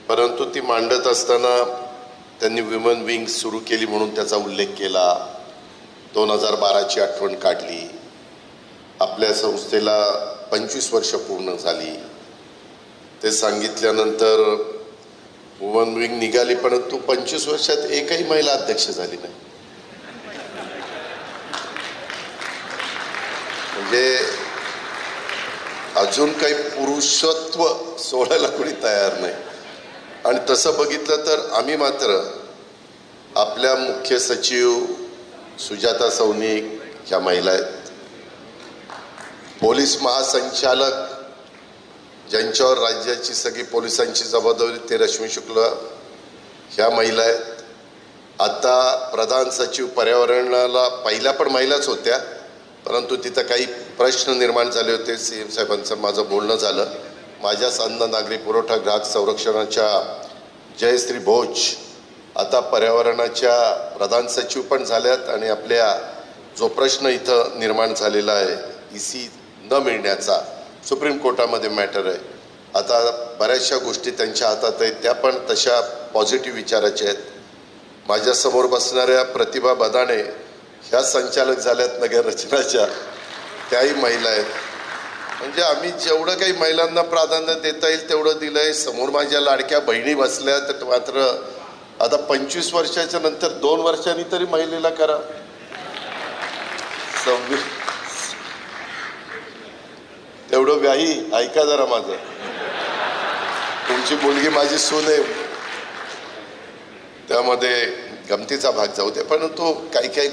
परंतु ती मांडत असताना त्यांनी विमन विंग सुरू केली म्हणून त्याचा उल्लेख केला. 2012ची आठवण काढली. आपल्या संस्थेला 25 वर्ष पूर्ण झाली ते सांगितल्यानंतर वुमन विंग निघाली, परंतु 25 वर्षात एकही महिला अध्यक्ष झाली नाही. म्हणजे अजून काही पुरुषत्व सोडायला कोणी तयार नाही. आणि तसं बघितलं तर आम्ही मात्र आपल्या मुख्य सचिव सुजाता सौनिक ह्या महिला आहेत, पोलीस महासंचालक ज्यांच्यावर राज्याची सगळी पोलिसांची जबाबदारी ते रश्मी शुक्ला ह्या महिला आहेत. आता प्रधान सचिव पर्यावरणाला पहिल्या पण महिलाच होत्या, परंतु तिथं काही प्रश्न निर्माण झाले होते. CM साहेबांचं माझं बोलणं झालं. माझ्याच अन्न नागरी पुरवठा ग्राहक संरक्षणाच्या जयश्री भोज आता पर्यावरणाच्या प्रधान सचिव पण झाल्यात. आणि आपल्या जो प्रश्न इथं निर्माण झालेला आहे EC न मिळण्याचा, सुप्रीम कोर्टामध्ये मॅटर आहे. आता बऱ्याचशा गोष्टी त्यांच्या हातात आहेत, त्या पण तशा पॉझिटिव्ह विचाराच्या आहेत. माझ्यासमोर बसणाऱ्या प्रतिभा बदाणे ह्या संचालक झाल्यात नगर रचनाच्या, त्याही महिला आहेत. म्हणजे आम्ही जेवढं काही महिलांना प्राधान्य देता येईल तेवढं दिलं आहे. समोर माझ्या लाडक्या बहिणी बसल्या, तर मात्र आता 25 वर्षाच्या नंतर 2 वर्षांनी तरी महिलेला करा. तेवढं व्याही ऐका जरा माझं. तुमची मुलगी माझी सून आहे, त्यामध्ये गमतीचा भाग जाऊ दे. परंतु काही काही